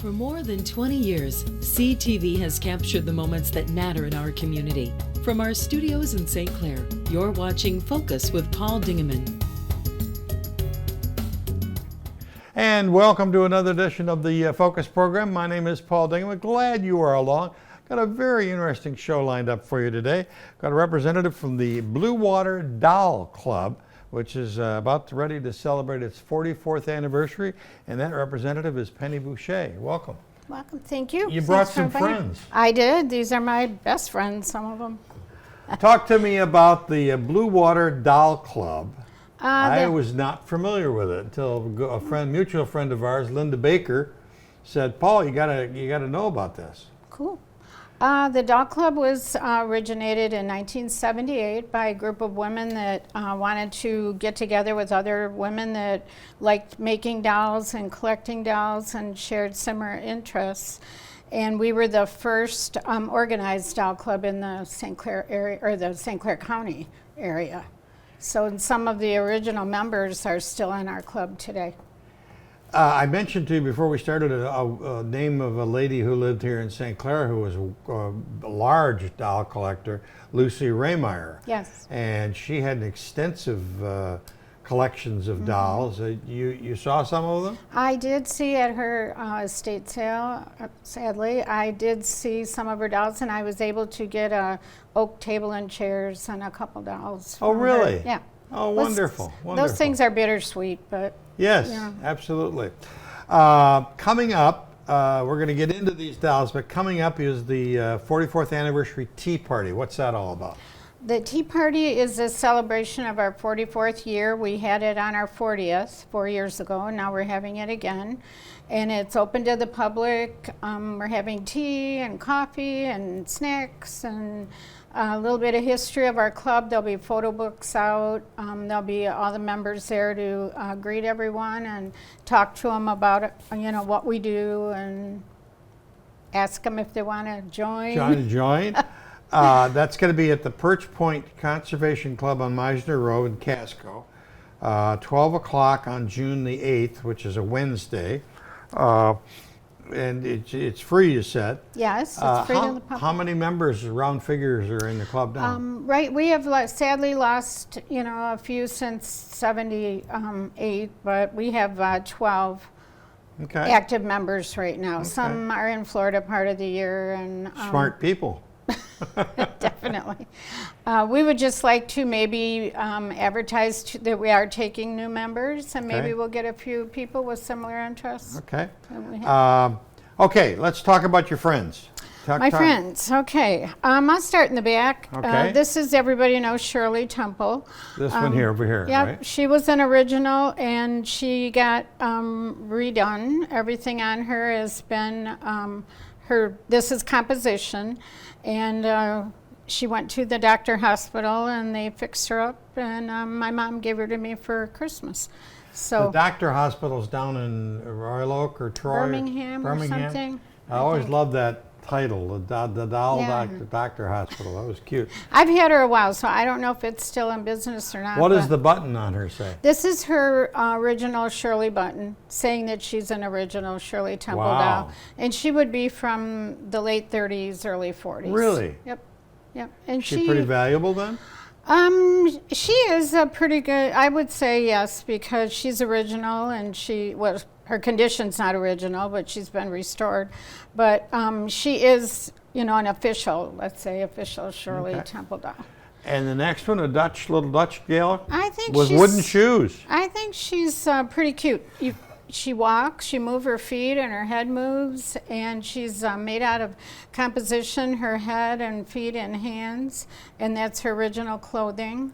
For more than 20 years, CTV has captured the moments that matter in our community. From our studios in St. Clair, you're watching Focus with Paul Dingeman. And welcome to another edition of the Focus program. My name is Paul Dingeman. Glad you are along. Got a very interesting show lined up for you today. Got a representative from the Blue Water Doll Club, which is ready to celebrate its 44th anniversary, and that representative is Penny Boucher. Welcome. Welcome, thank you. You brought some friends. I did. These are my best friends, some of them. Talk to me about the Blue Water Doll Club. I was not familiar with it until a mutual friend of ours, Linda Baker, said, "Paul, you gotta know about this." Cool. The Doll Club was originated in 1978 by a group of women that wanted to get together with other women that liked making dolls and collecting dolls and shared similar interests. And we were the first organized doll club in the St. Clair area, or the St. Clair County area. So some of the original members are still in our club today. I mentioned to you before we started a name of a lady who lived here in St. Clair who was a large doll collector, Lucy Raymeyer. Yes. And she had extensive collections of dolls. You saw some of them? I did see at her estate sale, sadly, I did see some of her dolls, and I was able to get a oak table and chairs and a couple dolls. Oh, really? Her. Yeah. Oh, wonderful. Those things are bittersweet, but... Yes, yeah. Absolutely. Coming up, we're going to get into these dolls, but coming up is the 44th anniversary tea party. What's that all about? The tea party is a celebration of our 44th year. We had it on our 40th 4 years ago, and now we're having it again. And it's open to the public. We're having tea and coffee and snacks and a little bit of history of our club. There'll be photo books out. There'll be all the members there to greet everyone and talk to them about what we do and ask them if they want to join. That's going to be at the Perch Point Conservation Club on Meisner Road in Casco, 12 o'clock on June the 8th, which is a Wednesday. And it's free, you said. Yes, it's free to the public. How many members, round figures, are in the club now? Right, we have sadly lost a few since 78, but we have 12 active members right now. Okay. Some are in Florida part of the year. And smart people. Definitely. We would just like to maybe advertise that we are taking new members, and maybe we'll get a few people with similar interests. Okay. Okay, let's talk about your friends. My friends, okay. I'll start in the back. Okay. This is, everybody knows Shirley Temple. This one here, over here, yeah, right? She was an original, and she got redone. Everything on her has been this is composition, and she went to the doctor hospital and they fixed her up, and my mom gave her to me for Christmas. So the doctor hospital's down in Royal Oak or Troy? Birmingham or something. I always loved that title, the doll doctor hospital. That was cute. I've had her a while, so I don't know if it's still in business or not. What does the button on her say? This is her original Shirley button, saying that she's an original Shirley Temple doll. And she would be from the late 30s, early 40s. Really? Yep. And she's pretty valuable then? She is a pretty good, I would say yes, because she's original, and her condition's not original, but she's been restored. But she is, an official, let's say, official Shirley Temple doll. And the next one, a little Dutch gal with she's, wooden shoes. I think she's pretty cute. She walks, she moves her feet, and her head moves, and she's made out of composition, her head and feet and hands, and that's her original clothing.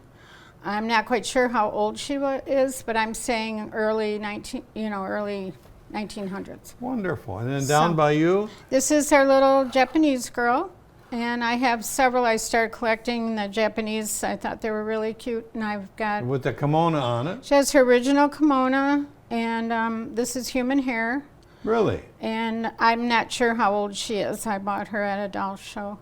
I'm not quite sure how old she is, but I'm saying early 1900s. Wonderful. And then down by you? This is our little Japanese girl, and I have several. I started collecting the Japanese. I thought they were really cute, and I've got... With the kimono on it? She has her original kimono, and this is human hair. Really? And I'm not sure how old she is. I bought her at a doll show.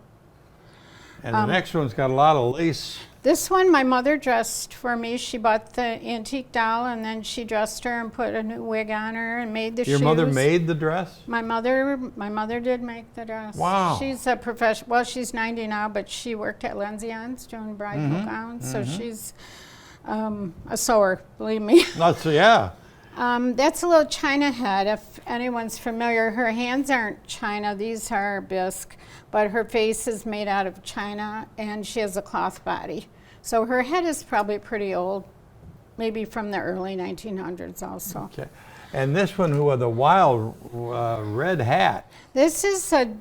And the next one's got a lot of lace This one my mother dressed for me. She bought the antique doll and then she dressed her and put a new wig on her and made the shoes. Your mother made the dress? My mother did make the dress. Wow. She's a professional. Well, she's 90 now, but she worked at Lenzion's doing bridal gowns, so she's a sewer, believe me. Yeah. That's a little China head, if anyone's familiar. Her hands aren't China, these are bisque, but her face is made out of China, and she has a cloth body. So her head is probably pretty old, maybe from the early 1900s also. Okay. And this one who had the wild red hat. This is a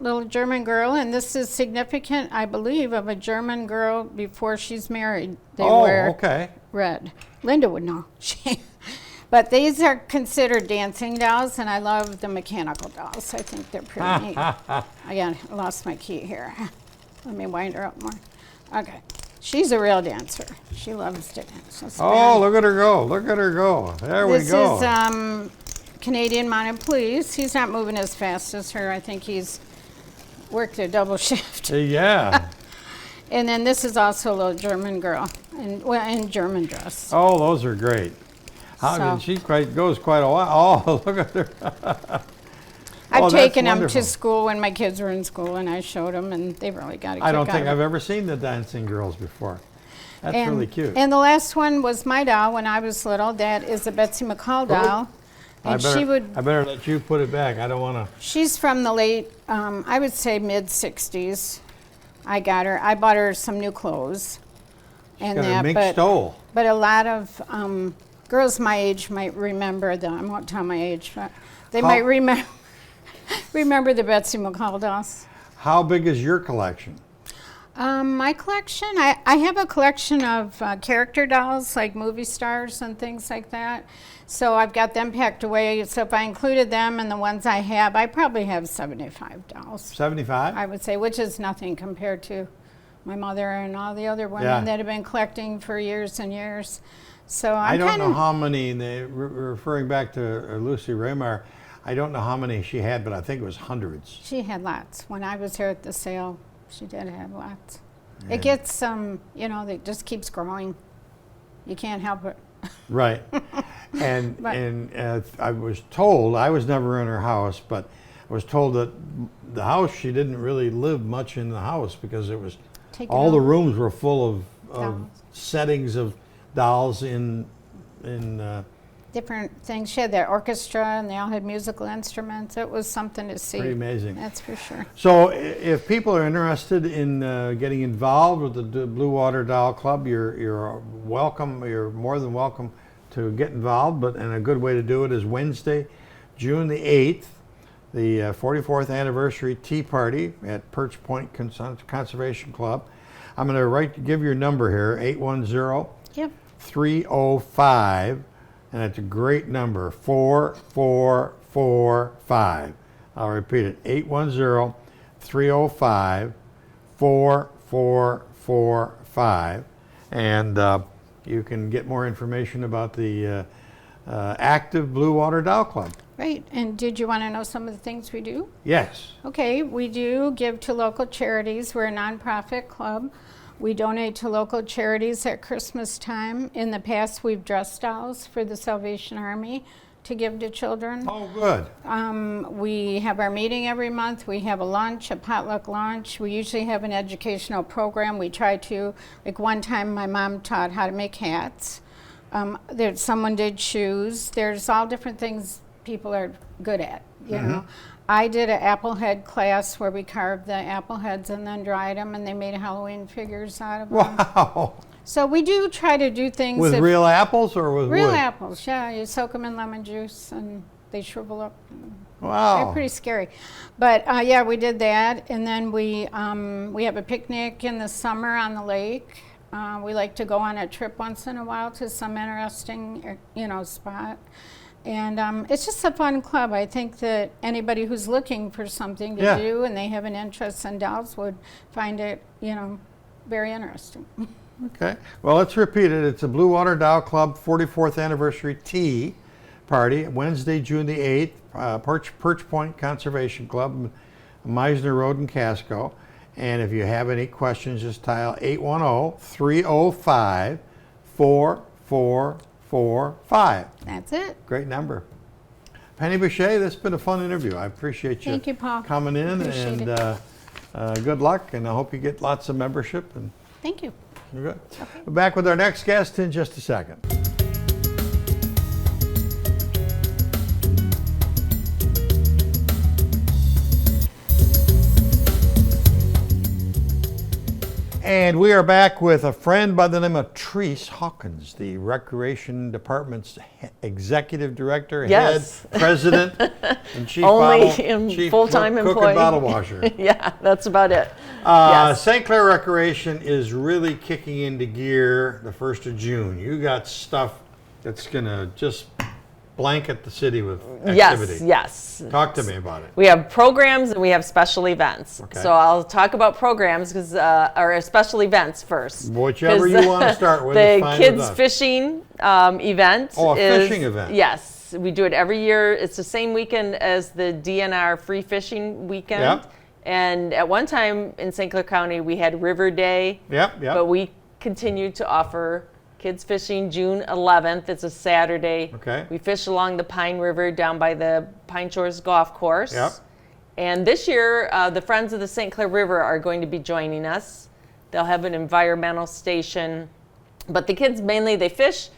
little German girl, and this is significant, I believe, of a German girl before she's married. They wear red. Linda would know. But these are considered dancing dolls, and I love the mechanical dolls. I think they're pretty neat. Again, I lost my key here. Let me wind her up more. Okay. She's a real dancer. She loves to dance. Look at her go. Look at her go. There we go. This is Canadian Mounted Police. He's not moving as fast as her. I think he's worked a double shift. Yeah. And then this is also a little German girl in German dress. Oh, those are great. She goes quite a while. Oh, look at her. I've taken them to school when my kids were in school, and I showed them, and they really got a kick out of it. I don't think I've ever seen the dancing girls before. That's really cute. And the last one was my doll when I was little. That is a Betsy McCall doll. And I better let you put it back. I don't want to. She's from the late, I would say mid-60s. I bought her some new clothes. She's got a mink stole. But a lot of girls my age might remember them. I won't tell my age, but they might remember the Betsy McCall dolls. How big is your collection? My collection, I have a collection of character dolls, like movie stars and things like that. So I've got them packed away. So if I included them and the ones I have, I probably have 75 dolls. 75? I would say, which is nothing compared to my mother and all the other women that have been collecting for years and years. So I don't know how many, referring back to Lucy Raymeyer, I don't know how many she had, but I think it was hundreds. She had lots. When I was here at the sale, she did have lots. Yeah. It gets, it just keeps growing. You can't help it. Right. And I was told, I was never in her house, but I was told that the house, she didn't really live much in the house because it was, the rooms were full of settings of dolls in different things. She had their orchestra, and they all had musical instruments. It was something to see. Pretty amazing. That's for sure. So if people are interested in getting involved with the Blue Water Doll Club, you're welcome. You're more than welcome to get involved. And a good way to do it is Wednesday, June the 8th, the 44th anniversary tea party at Perch Point Conservation Club. I'm going to give your number here, 810-305. And it's a great number, 4445. I'll repeat it, 810-305-4445. And you can get more information about the active Blue Water Doll Club. Right, and did you want to know some of the things we do? Yes. Okay, we do give to local charities. We're a nonprofit club. We donate to local charities at Christmas time. In the past, we've dressed dolls for the Salvation Army to give to children. Oh, good. We have our meeting every month. We have a lunch, a potluck lunch. We usually have an educational program. We try to, like one time my mom taught how to make hats. Someone did shoes. There's all different things people are good at, you know. I did an apple head class where we carved the apple heads and then dried them, and they made Halloween figures out of them. Wow. So we do try to do things with real apples or with real wood? apples. Yeah, you soak them in lemon juice and they shrivel up. Wow. They're pretty scary. But yeah, we did that, and then we have a picnic in the summer on the lake. We like to go on a trip once in a while to some interesting, spot. And it's just a fun club. I think that anybody who's looking for something to do and they have an interest in dolls would find it, very interesting. Okay. Well, let's repeat it. It's a Blue Water Doll Club 44th anniversary tea party, Wednesday, June the 8th, Perch Point Conservation Club, Meisner Road in Casco. And if you have any questions, just dial 810-305-4445. That's it. Great number. Penny Boucher, this has been a fun interview. I appreciate you, Thank you, Paul. coming in, Appreciate and good luck, and I hope you get lots of membership. And Thank you. you're good. We're back with our next guest in just a second. And we are back with a friend by the name of Treese Hawkins, the Recreation Department's Executive Director, Yes. Head, President, and Chief Only full-time cook employee. and bottle washer. Yeah, that's about it. Yes. St. Clair Recreation is really kicking into gear the 1st of June. You got stuff that's going to just blanket the city with activity. Yes. Talk to me about it. We have programs and we have special events. Okay. So I'll talk about programs because or special events first. Whichever 'Cause, you want to start with. is The fine kids with us. fishing event. Oh, a is, fishing event. Yes, we do it every year. It's the same weekend as the DNR free fishing weekend. Yep. And at one time in St. Clair County, we had River Day. Yep. But we continue to offer kids fishing June 11th. It's a Saturday. Okay. We fish along the Pine River down by the Pine Shores Golf Course. Yep. And this year, the Friends of the St. Clair River are going to be joining us. They'll have an environmental station. But the kids mainly, they fish.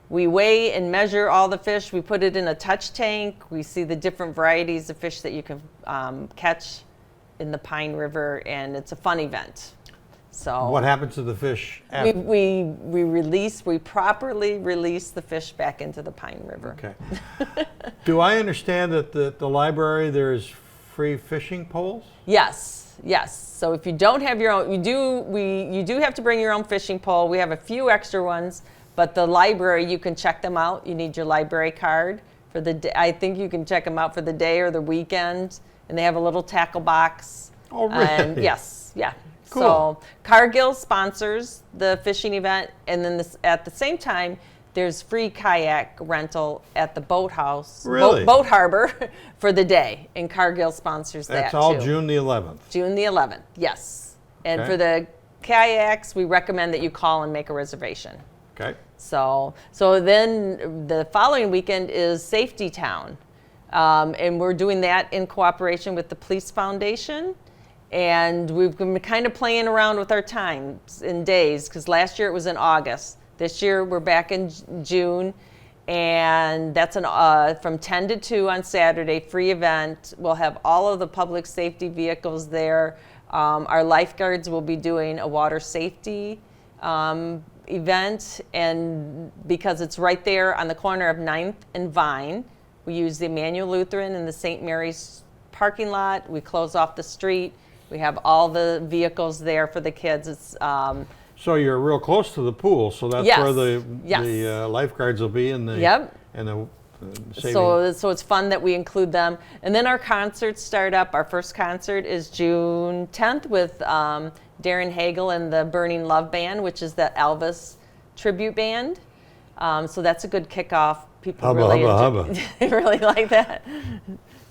We weigh and measure all the fish. We put it in a touch tank. We see the different varieties of fish that you can catch in the Pine River, and it's a fun event. So What happens to the fish after? we properly release the fish back into the Pine River. Okay. Do I understand that the library, there's free fishing poles? Yes, yes. So if you don't have your own, you do have to bring your own fishing pole. We have a few extra ones, but the library, you can check them out. You need your library card for the day. I think you can check them out for the day or the weekend, and they have a little tackle box. Oh, really? And yes, yeah. Cool. So Cargill sponsors the fishing event, and then at the same time, there's free kayak rental at the boathouse, Really? boat harbor for the day, and Cargill sponsors That's that all too. June the 11th. June the 11th, yes. And Okay. for the kayaks, we recommend that you call and make a reservation. Okay. So then the following weekend is Safety Town. And we're doing that in cooperation with the Police Foundation. And we've been kind of playing around with our times and days, because last year it was in August. This year we're back in June, and that's from 10 to 2 on Saturday, free event. We'll have all of the public safety vehicles there. Our lifeguards will be doing a water safety event, and because it's right there on the corner of 9th and Vine, we use the Emmanuel Lutheran and the St. Mary's parking lot. We close off the street. We have all the vehicles there for the kids. It's So you're real close to the pool, so that's Yes. where the Yes. lifeguards will be, and the Yep. and the saving. so it's fun that we include them. And then our concerts start up. Our first concert is June 10th with Darren Hagel and the Burning Love Band, which is the Elvis tribute band. So that's a good kickoff. People Hubba, really hubba, they really like that.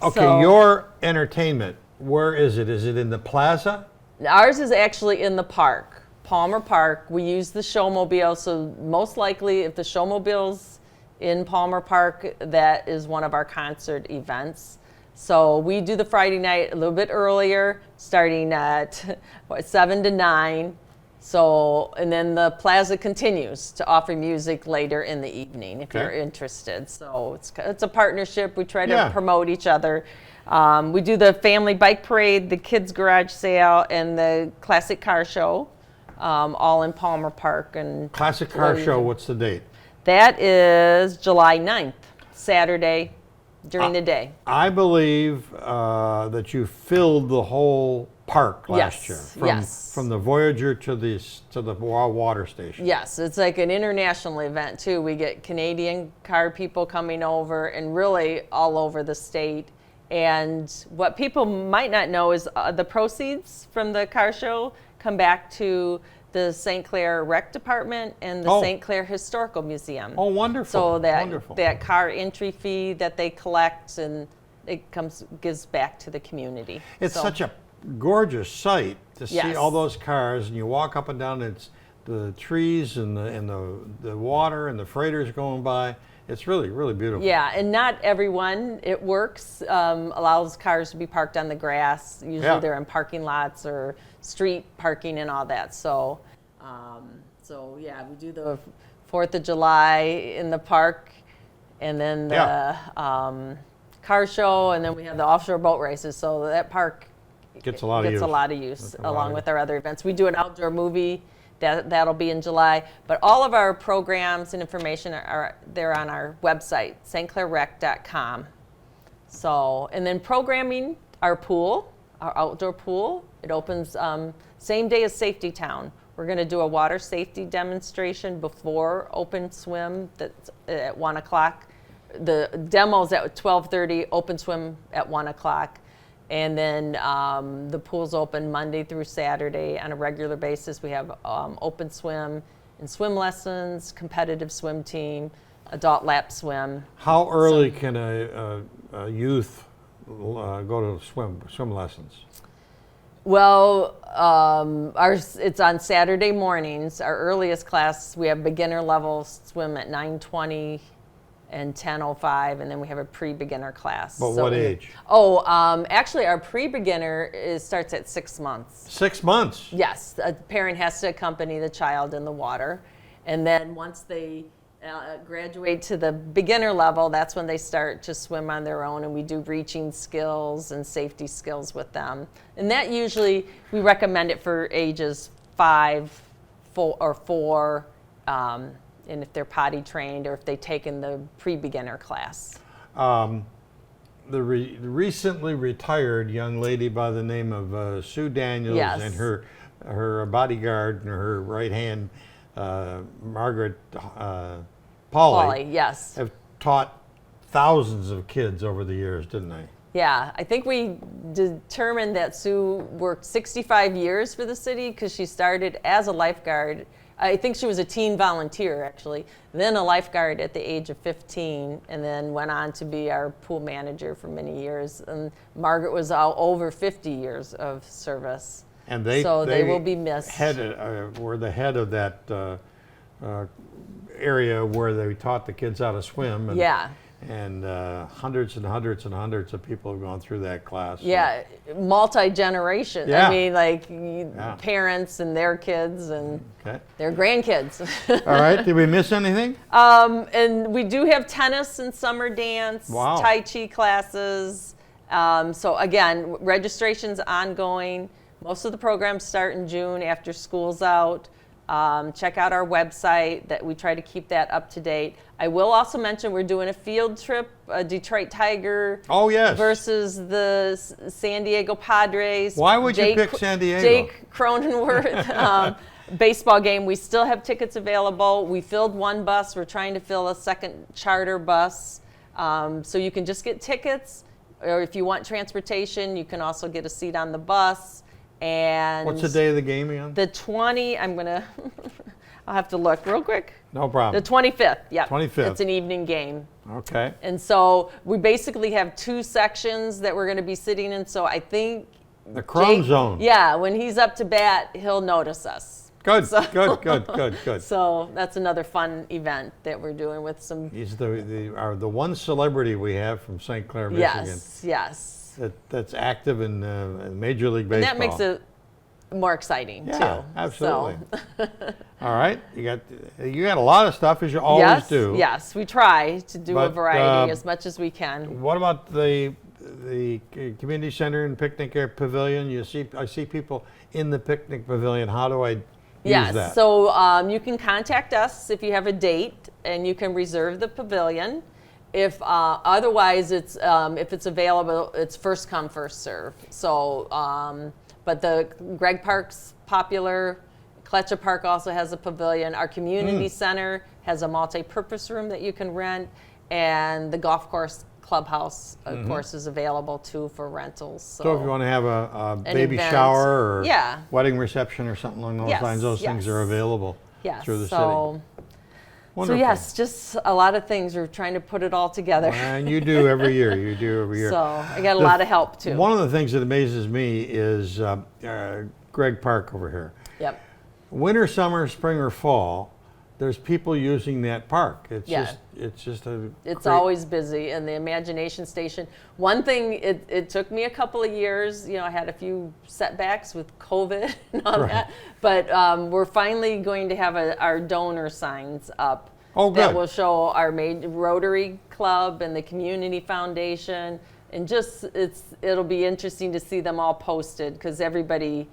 Okay, So- your entertainment, where is it? Is it in the plaza? Ours is actually in the park, Palmer Park. We use the showmobile, so most likely if the showmobile's in Palmer Park, that is one of our concert events. So we do the Friday night a little bit earlier, starting at 7 to 9. So, and then the plaza continues to offer music later in the evening if Okay. you're interested. So it's a partnership. We try to Yeah. promote each other. We do the family bike parade, the kids garage sale, and the classic car show, all in Palmer Park. And Classic car show, what's the date? that is July 9th, Saturday during the day. I believe that you filled the whole park last year. Yes. From the Voyager to the water station. Yes, it's like an international event too. We get Canadian car people coming over and really all over the state. And what people might not know is the proceeds from the car show come back to the St. Clair Rec Department and the Oh. St. Clair Historical Museum. Oh, wonderful. So Wonderful. that car entry fee that they collect, and it gives back to the community. It's So- such a gorgeous sight to see Yes. all those cars, and you walk up and down, it's the trees and the water and the freighters going by. It's really, really beautiful. Yeah, and not everyone, it works, allows cars to be parked on the grass. Usually Yeah. they're in parking lots or street parking and all that. So, yeah, we do the 4th of July in the park, and then the Yeah. car show, and then we have the offshore boat races. So that park Gets a lot of use. a lot of use Gets a lot along of with our other events. We do an outdoor movie. That'll be in July. But all of our programs and information are there on our website, stclairrec.com. So, and then programming, our pool, our outdoor pool, it opens same day as Safety Town. We're going to do a water safety demonstration before open swim that's at 1 o'clock. The demo's at 12:30, open swim at 1 o'clock. And then the pool's open Monday through Saturday on a regular basis. We have open swim and swim lessons, competitive swim team, adult lap swim. How early can a youth go to swim lessons? Well, it's on Saturday mornings. Our earliest class, we have beginner level swim at 9:20 and 10:05, and then we have a pre-beginner class. But what age? Actually, our pre-beginner starts at 6 months. 6 months? Yes, a parent has to accompany the child in the water, and then once they graduate to the beginner level, that's when they start to swim on their own, and we do reaching skills and safety skills with them. And that usually, we recommend it for ages 5, 4, or 4, and if they're potty trained or if they've taken the pre-beginner class. The recently retired young lady by the name of Sue Daniels Yes. and her bodyguard and her right hand, Margaret Pauley, Yes. have taught thousands of kids over the years, didn't they? Yeah, I think we determined that Sue worked 65 years for the city because she started as a lifeguard. I think she was a teen volunteer, actually, then a lifeguard at the age of 15, and then went on to be our pool manager for many years. And Margaret was over 50 years of service. And they will be missed. Were the head of that area where they taught the kids how to swim. And, Yeah. And hundreds and hundreds and hundreds of people have gone through that class. So. Yeah, multi-generation. Yeah. I mean, like parents and their kids and their grandkids. All right, did we miss anything? And we do have tennis and summer dance, Tai Chi classes. So again, registration's ongoing. Most of the programs start in June after school's out. Check out our website, that we try to keep that up to date. I will also mention we're doing a field trip, Detroit Tiger versus the San Diego Padres. Why would you pick San Diego? Jake Cronenworth baseball game. We still have tickets available. We filled one bus. We're trying to fill a second charter bus. So you can just get tickets, or if you want transportation, you can also get a seat on the bus. And what's the day of the game again? The 20, I'll have to look real quick. No problem. The 25th, yeah. 25th. It's an evening game. Okay. And so we basically have 2 sections that we're going to be sitting in. So I think the Chrome Zone. Yeah, when he's up to bat, he'll notice us. Good, good. So that's another fun event that we're doing with some. He's the one celebrity we have from St. Clair, Michigan. Yes. That's active in Major League Baseball. And that makes it more exciting too. Yeah, absolutely. So. All right, you got a lot of stuff, as you always do. Yes, we try to do a variety as much as we can. What about the community center and picnic area pavilion? I see people in the picnic pavilion. How do I use that? Yes, so you can contact us if you have a date, and you can reserve the pavilion. If otherwise, it's if it's available, it's first come, first serve. So, but the Gregg Park's popular. Kletcher Park also has a pavilion. Our community center has a multi-purpose room that you can rent, and the golf course clubhouse, of course, is available too for rentals. So if you want to have a baby shower or yeah. wedding reception or something along those lines, those things are available through the city. Wonderful. So yes, just a lot of things. We're trying to put it all together. And you do every year. You do every year. So I got a lot of help too. One of the things that amazes me is Greg Park over here. Yep. Winter, summer, spring, or fall, there's people using that park. It's Yeah. just a. It's great- always busy, and the Imagination Station. One thing, it took me a couple of years. You know, I had a few setbacks with COVID and all Right. that, but we're finally going to have our donor signs up. Oh, That good. will show our Rotary Club and the Community Foundation, and just it'll be interesting to see them all posted because everybody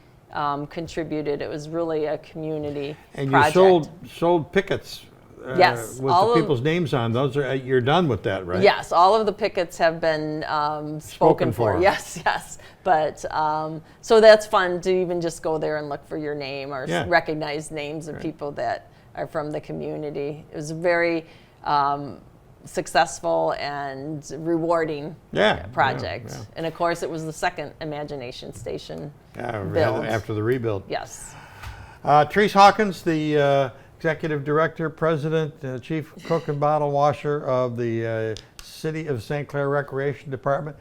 contributed. It was really a community And project. you sold pickets. Yes, With all the of- people's names on those. You're done with that, right? Yes, all of the pickets have been spoken for. for. Yes, yes. But so that's fun to even just go there and look for your name or Yeah. recognize names of people that are from the community. It was a very successful and rewarding project. Yeah. And of course, it was the second Imagination Station Yeah, build. after the rebuild. Yes. Therese Hawkins, the Executive Director, President, Chief Cook and Bottle Washer of the City of St. Clair Recreation Department,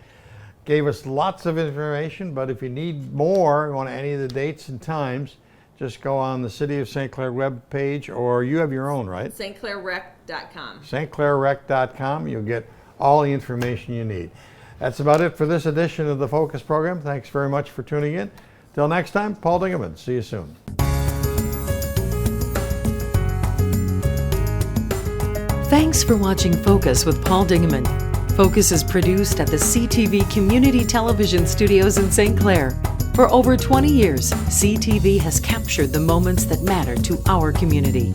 gave us lots of information, but if you need more, you want any of the dates and times, just go on the City of St. Clair webpage, or you have your own, right? stclairrec.com. stclairrec.com. You'll get all the information you need. That's about it for this edition of the Focus program. Thanks very much for tuning in. Till next time, Paul Dingeman. See you soon. Thanks for watching Focus with Paul Dingeman. Focus is produced at the CTV Community Television Studios in St. Clair. For over 20 years, CTV has captured the moments that matter to our community.